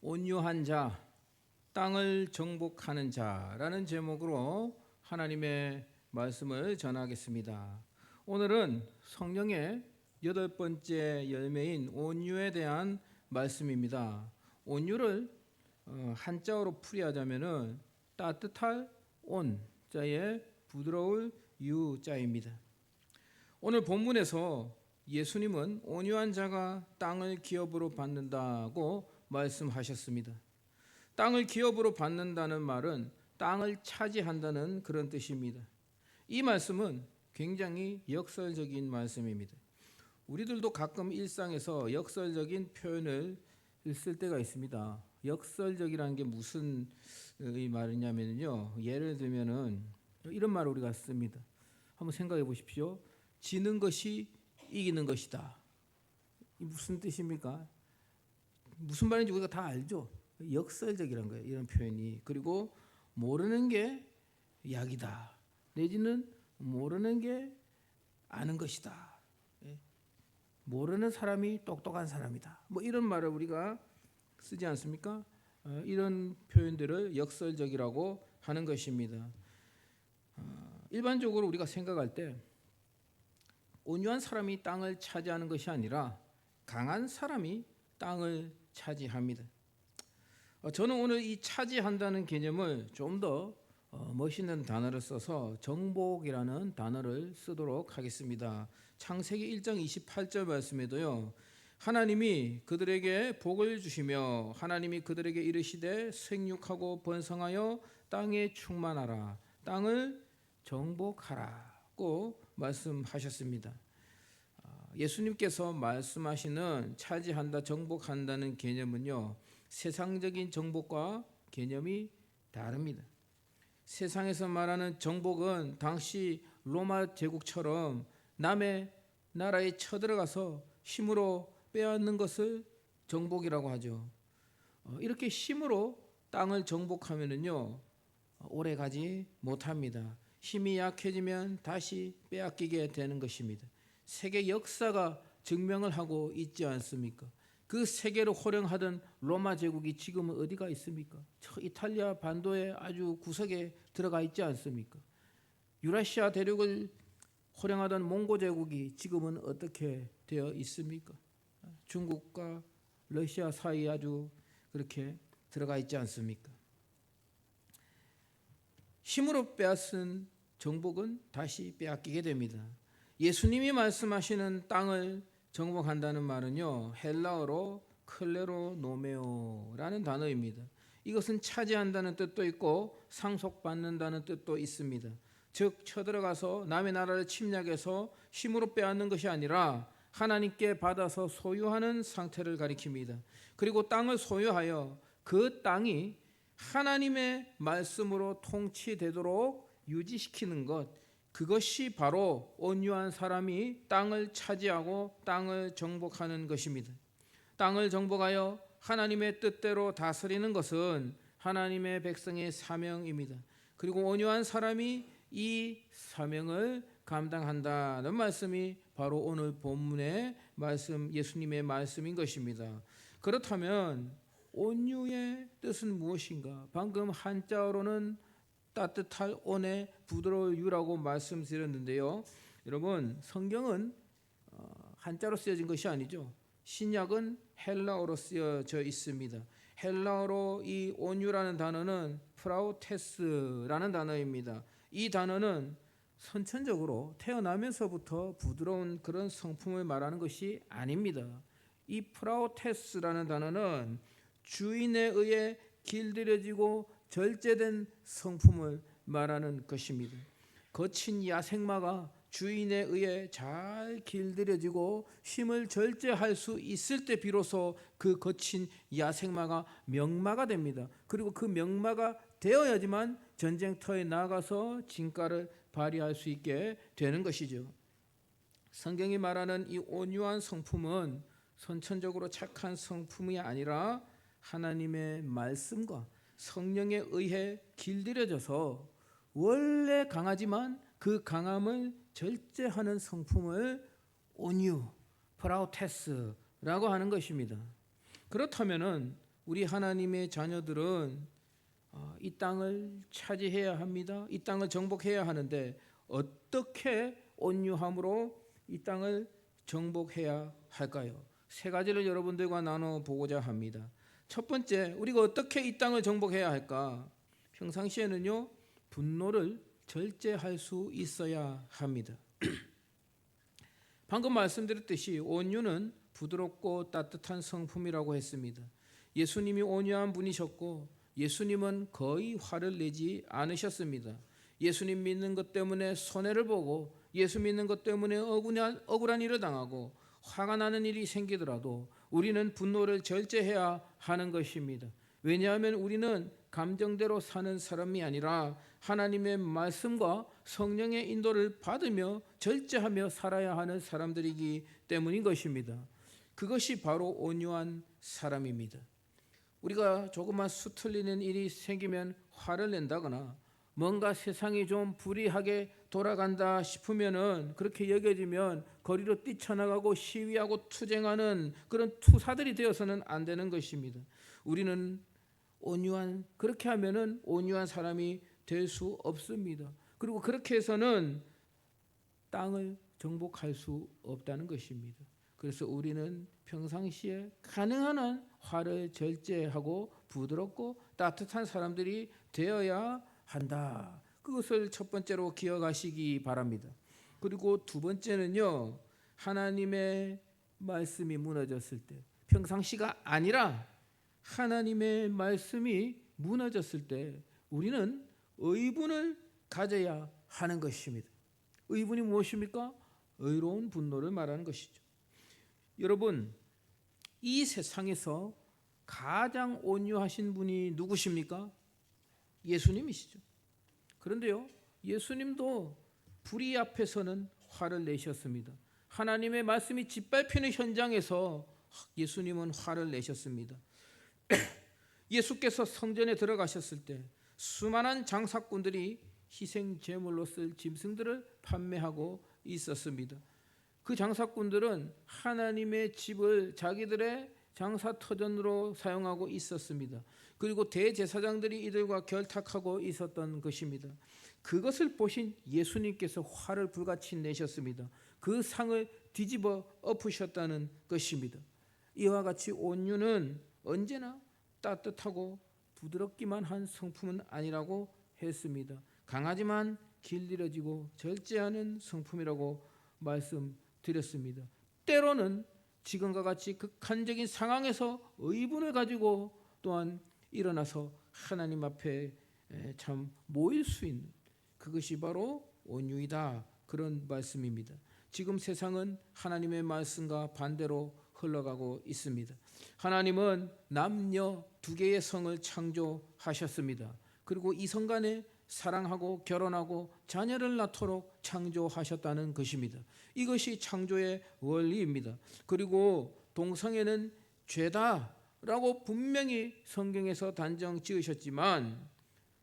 온유한 자, 땅을 정복하는 자라는 제목으로 하나님의 말씀을 전하겠습니다. 오늘은 성령의 8번째 열매인 온유에 대한 말씀입니다. 온유를 한자어로 풀이하자면은 따뜻할 온 자에 부드러울 유 자입니다. 오늘 본문에서 예수님은 온유한 자가 땅을 기업으로 받는다고 말씀하셨습니다. 땅을 기업으로 받는다는 말은 땅을 차지한다는 그런 뜻입니다. 이 말씀은 굉장히 역설적인 말씀입니다. 우리들도 가끔 일상에서 역설적인 표현을 쓸 때가 있습니다. 역설적이라는 게 무슨 말이냐면요. 예를 들면은 이런 말을 우리가 씁니다. 한번 생각해 보십시오. 지는 것이 이기는 것이다. 이 무슨 뜻입니까? 무슨 말인지 우리가 다 알죠. 역설적이란 거예요. 이런 표현이. 그리고 모르는 게 약이다. 내지는 모르는 게 아는 것이다. 모르는 사람이 똑똑한 사람이다. 뭐 이런 말을 우리가 쓰지 않습니까? 이런 표현들을 역설적이라고 하는 것입니다. 일반적으로 우리가 생각할 때 온유한 사람이 땅을 차지하는 것이 아니라 강한 사람이 땅을 차지합니다. 저는 오늘 이 차지한다는 개념을 좀 더 멋있는 단어를 써서 정복이라는 단어를 쓰도록 하겠습니다. 창세기 1장 28절 말씀에도요. 하나님이 그들에게 복을 주시며 하나님이 그들에게 이르시되 생육하고 번성하여 땅에 충만하라 땅을 정복하라고 말씀하셨습니다. 예수님께서 말씀하시는 차지한다, 정복한다는 개념은요, 세상적인 정복과 개념이 다릅니다. 세상에서 말하는 정복은 당시 로마 제국처럼 남의 나라에 쳐들어가서 힘으로 빼앗는 것을 정복이라고 하죠. 이렇게 힘으로 땅을 정복하면은요, 오래 가지 못합니다. 힘이 약해지면 다시 빼앗기게 되는 것입니다. 세계 역사가 증명을 하고 있지 않습니까? 그 세계를 호령하던 로마 제국이 지금은 어디가 있습니까? 저 이탈리아 반도의 아주 구석에 들어가 있지 않습니까? 유라시아 대륙을 호령하던 몽고 제국이 지금은 어떻게 되어 있습니까? 중국과 러시아 사이에 아주 그렇게 들어가 있지 않습니까? 힘으로 빼앗은 정복은 다시 빼앗기게 됩니다. 예수님이 말씀하시는 땅을 정복한다는 말은요, 헬라어로 클레로노메오라는 단어입니다. 이것은 차지한다는 뜻도 있고 상속받는다는 뜻도 있습니다. 즉 쳐들어가서 남의 나라를 침략해서 힘으로 빼앗는 것이 아니라 하나님께 받아서 소유하는 상태를 가리킵니다. 그리고 땅을 소유하여 그 땅이 하나님의 말씀으로 통치되도록 유지시키는 것, 그것이 바로 온유한 사람이 땅을 차지하고 땅을 정복하는 것입니다. 땅을 정복하여 하나님의 뜻대로 다스리는 것은 하나님의 백성의 사명입니다. 그리고 온유한 사람이 이 사명을 감당한다는 말씀이 바로 오늘 본문의 말씀, 예수님의 말씀인 것입니다. 그렇다면 온유의 뜻은 무엇인가? 방금 한자어로는 따뜻할 온에 부드러울 유라고 말씀드렸는데요. 여러분, 성경은 한자로 쓰여진 것이 아니죠. 신약은 헬라어로 쓰여져 있습니다. 헬라어로 이 온유라는 단어는 프라우테스라는 단어입니다. 이 단어는 선천적으로 태어나면서부터 부드러운 그런 성품을 말하는 것이 아닙니다. 이 프라우테스라는 단어는 주인에 의해 길들여지고 절제된 성품을 말하는 것입니다. 거친 야생마가 주인에 의해 잘 길들여지고 힘을 절제할 수 있을 때 비로소 그 거친 야생마가 명마가 됩니다. 그리고 그 명마가 되어야지만 전쟁터에 나가서 진가를 발휘할 수 있게 되는 것이죠. 성경이 말하는 이 온유한 성품은 선천적으로 착한 성품이 아니라 하나님의 말씀과 성령에 의해 길들여져서 원래 강하지만 그 강함을 절제하는 성품을 온유, 프라우테스라고 하는 것입니다. 그렇다면은 우리 하나님의 자녀들은 이 땅을 차지해야 합니다. 이 땅을 정복해야 하는데 어떻게 온유함으로 이 땅을 정복해야 할까요? 세 가지를 여러분들과 나눠보고자 합니다. 첫 번째, 우리가 어떻게 이 땅을 정복해야 할까? 평상시에는요, 분노를 절제할 수 있어야 합니다. 방금 말씀드렸듯이 온유는 부드럽고 따뜻한 성품이라고 했습니다. 예수님이 온유한 분이셨고 예수님은 거의 화를 내지 않으셨습니다. 예수님 믿는 것 때문에 손해를 보고 예수 믿는 것 때문에 억울한 일을 당하고 화가 나는 일이 생기더라도 우리는 분노를 절제해야 하는 것입니다. 왜냐하면 우리는 감정대로 사는 사람이 아니라 하나님의 말씀과 성령의 인도를 받으며 절제하며 살아야 하는 사람들이기 때문인 것입니다. 그것이 바로 온유한 사람입니다. 우리가 조금만 수틀리는 일이 생기면 화를 낸다거나 뭔가 세상이 좀 불이하게 돌아간다 싶으면은 그렇게 여겨지면 거리로 뛰쳐나가고 시위하고 투쟁하는 그런 투사들이 되어서는 안 되는 것입니다. 우리는 그렇게 하면은 온유한 사람이 될 수 없습니다. 그리고 그렇게 해서는 땅을 정복할 수 없다는 것입니다. 그래서 우리는 평상시에 가능한 한 화를 절제하고 부드럽고 따뜻한 사람들이 되어야 한다. 그것을 첫 번째로 기억하시기 바랍니다. 그리고 두 번째는요, 하나님의 말씀이 무너졌을 때, 평상시가 아니라 하나님의 말씀이 무너졌을 때 우리는 의분을 가져야 하는 것입니다. 의분이 무엇입니까? 의로운 분노를 말하는 것이죠. 여러분, 이 세상에서 가장 온유하신 분이 누구십니까? 예수님이시죠. 그런데요, 예수님도 불의 앞에서는 화를 내셨습니다. 하나님의 말씀이 짓밟히는 현장에서 예수님은 화를 내셨습니다. 예수께서 성전에 들어가셨을 때 수많은 장사꾼들이 희생 제물로 쓸 짐승들을 판매하고 있었습니다. 그 장사꾼들은 하나님의 집을 자기들의 장사터전으로 사용하고 있었습니다. 그리고 대제사장들이 이들과 결탁하고 있었던 것입니다. 그것을 보신 예수님께서 화를 불같이 내셨습니다. 그 상을 뒤집어 엎으셨다는 것입니다. 이와 같이 온유는 언제나 따뜻하고 부드럽기만 한 성품은 아니라고 했습니다. 강하지만 길들여지고 절제하는 성품이라고 말씀드렸습니다. 때로는 지금과 같이 극한적인 상황에서 의분을 가지고 또한 일어나서 하나님 앞에 참 모일 수 있는 그것이 바로 온유이다, 그런 말씀입니다. 지금 세상은 하나님의 말씀과 반대로 흘러가고 있습니다. 하나님은 남녀 두 개의 성을 창조하셨습니다. 그리고 이성 간에 사랑하고 결혼하고 자녀를 낳도록 창조하셨다는 것입니다. 이것이 창조의 원리입니다. 그리고 동성애는 죄다라고 분명히 성경에서 단정 지으셨지만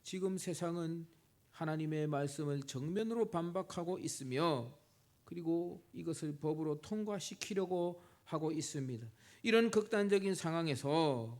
지금 세상은 하나님의 말씀을 정면으로 반박하고 있으며 그리고 이것을 법으로 통과시키려고 하고 있습니다. 이런 극단적인 상황에서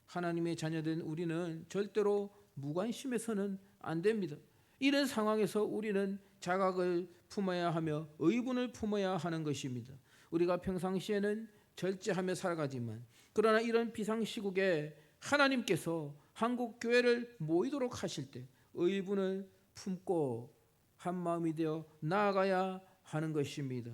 하나님의 자녀된 우리는 절대로 무관심해서는 안 됩니다. 이런 상황에서 우리는 자각을 품어야 하며 의분을 품어야 하는 것입니다. 우리가 평상시에는 절제하며 살아가지만 그러나 이런 비상시국에 하나님께서 한국 교회를 모이도록 하실 때 의분을 품고 한 마음이 되어 나아가야 하는 것입니다.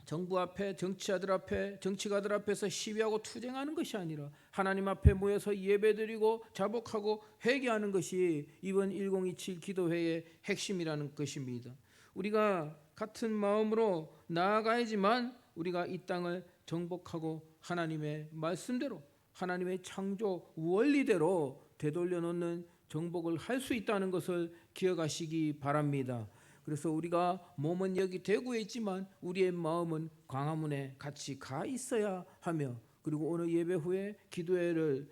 정부 앞에, 정치가들 앞에서 시위하고 투쟁하는 것이 아니라 하나님 앞에 모여서 예배드리고 자복하고 회개하는 것이 이번 1027 기도회의 핵심이라는 것입니다. 우리가 같은 마음으로 나아가야지만 우리가 이 땅을 정복하고 하나님의 말씀대로 하나님의 창조 원리대로 되돌려 놓는 정복을 할 수 있다는 것을 기억하시기 바랍니다. 그래서 우리가 몸은 여기 대구에 있지만 우리의 마음은 광화문에 같이 가 있어야 하며 그리고 오늘 예배 후에 기도회를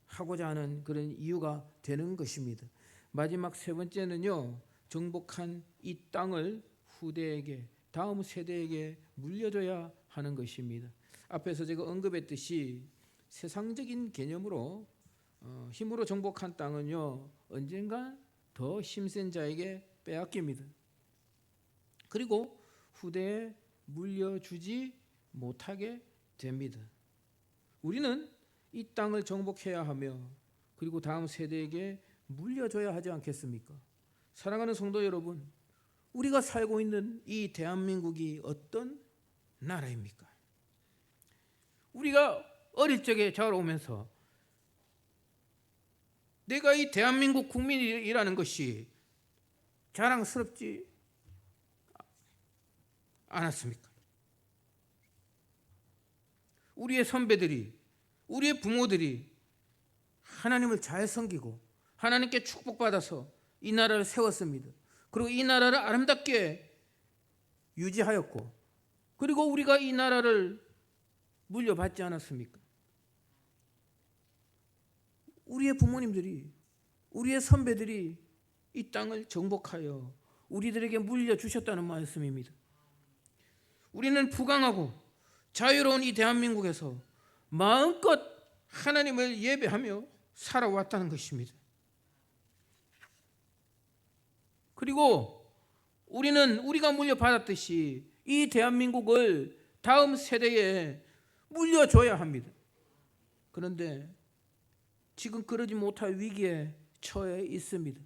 하고자 하는 그런 이유가 되는 것입니다. 마지막 세 번째는요, 정복한 이 땅을 후대에게, 다음 세대에게 물려줘야 하는 것입니다. 앞에서 제가 언급했듯이 세상적인 개념으로 힘으로 정복한 땅은요 언젠가 더 힘센 자에게 빼앗깁니다. 그리고 후대에 물려주지 못하게 됩니다. 우리는 이 땅을 정복해야 하며 그리고 다음 세대에게 물려줘야 하지 않겠습니까? 사랑하는 성도 여러분, 우리가 살고 있는 이 대한민국이 어떤 나라입니까? 우리가 어릴 적에 자라오면서 내가 이 대한민국 국민이라는 것이 자랑스럽지 않았습니까? 우리의 선배들이, 우리의 부모들이 하나님을 잘 섬기고 하나님께 축복받아서 이 나라를 세웠습니다. 그리고 이 나라를 아름답게 유지하였고, 그리고 우리가 이 나라를 물려받지 않았습니까? 우리의 부모님들이, 우리의 선배들이 이 땅을 정복하여 우리들에게 물려주셨다는 말씀입니다. 우리는 부강하고 자유로운 이 대한민국에서 마음껏 하나님을 예배하며 살아왔다는 것입니다. 그리고 우리는 우리가 물려받았듯이 이 대한민국을 다음 세대에 물려줘야 합니다. 그런데 지금 그러지 못할 위기에 처해 있습니다.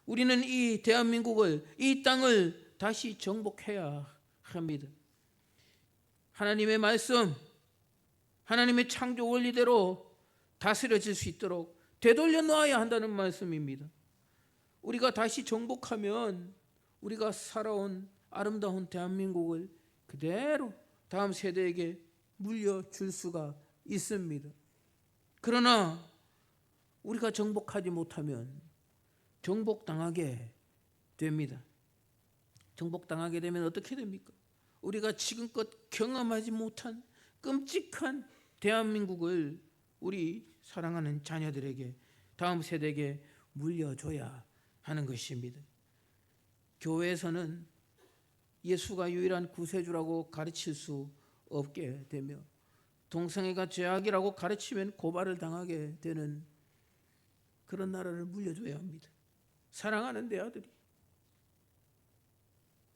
우리는 이 대한민국을, 이 땅을 다시 정복해야 합니다. 하나님의 말씀, 하나님의 창조 원리대로 다스려질 수 있도록 되돌려 놓아야 한다는 말씀입니다. 우리가 다시 정복하면 우리가 살아온 아름다운 대한민국을 그대로 다음 세대에게 물려줄 수가 있습니다. 그러나 우리가 정복하지 못하면 정복당하게 됩니다. 정복당하게 되면 어떻게 됩니까? 우리가 지금껏 경험하지 못한 끔찍한 대한민국을 우리 사랑하는 자녀들에게, 다음 세대에게 물려줘야 하는 것입니다. 교회에서는 예수가 유일한 구세주라고 가르칠 수 없게 되며, 동성애가 죄악이라고 가르치면 고발을 당하게 되는 그런 나라를 물려줘야 합니다. 사랑하는 내 아들이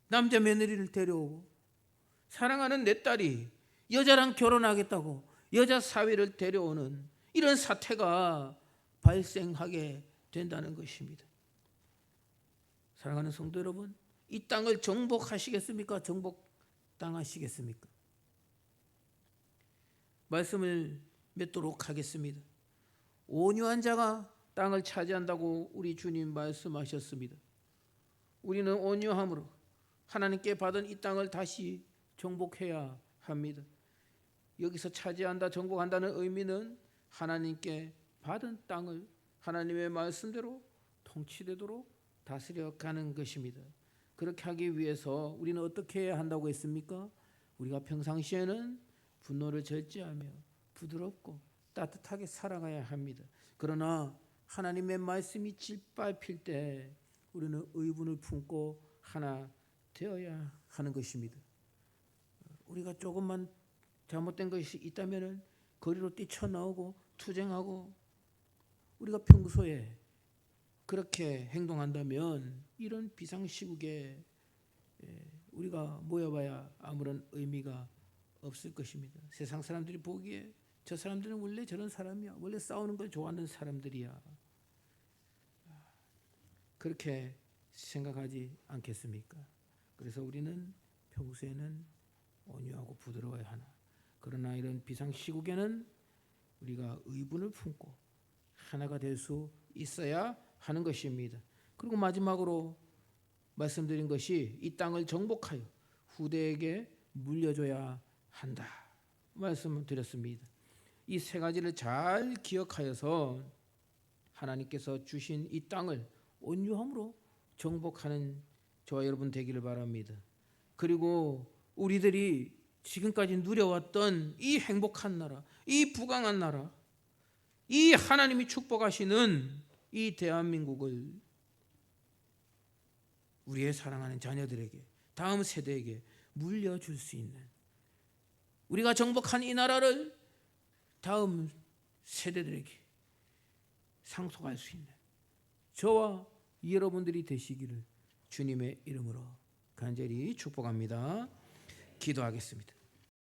남자 며느리를 데려오고, 사랑하는 내 딸이 여자랑 결혼하겠다고 여자 사위를 데려오는 이런 사태가 발생하게 된다는 것입니다. 사랑하는 성도 여러분, 이 땅을 정복하시겠습니까? 정복당하시겠습니까? 말씀을 맺도록 하겠습니다. 온유한 자가 땅을 차지한다고 우리 주님 말씀하셨습니다. 우리는 온유함으로 하나님께 받은 이 땅을 다시 정복해야 합니다. 여기서 차지한다, 정복한다는 의미는 하나님께 받은 땅을 하나님의 말씀대로 통치되도록 다스려가는 것입니다. 그렇게 하기 위해서 우리는 어떻게 해야 한다고 했습니까? 우리가 평상시에는 분노를 절제하며 부드럽고 따뜻하게 살아가야 합니다. 그러나 하나님의 말씀이 짓밟힐 때 우리는 의분을 품고 하나 되어야 하는 것입니다. 우리가 조금만 잘못된 것이 있다면 거리로 뛰쳐나오고 투쟁하고, 우리가 평소에 그렇게 행동한다면 이런 비상시국에 우리가 모여봐야 아무런 의미가 없을 것입니다. 세상 사람들이 보기에 저 사람들은 원래 저런 사람이야, 원래 싸우는 걸 좋아하는 사람들이야, 그렇게 생각하지 않겠습니까? 그래서 우리는 평소에는 온유하고 부드러워야 하나, 그러나 이런 비상시국에는 우리가 의분을 품고 하나가 될 수 있어야 하는 것입니다. 그리고 마지막으로 말씀드린 것이 이 땅을 정복하여 후대에게 물려줘야 한다 말씀을 드렸습니다. 이 세 가지를 잘 기억하여서 하나님께서 주신 이 땅을 온유함으로 정복하는 저와 여러분 되기를 바랍니다. 그리고 우리들이 지금까지 누려왔던 이 행복한 나라, 이 부강한 나라, 이 하나님이 축복하시는 이 대한민국을 우리의 사랑하는 자녀들에게, 다음 세대에게 물려줄 수 있는, 우리가 정복한 이 나라를 다음 세대들에게 상속할 수 있는 저와 여러분들이 되시기를 주님의 이름으로 간절히 축복합니다. 기도하겠습니다.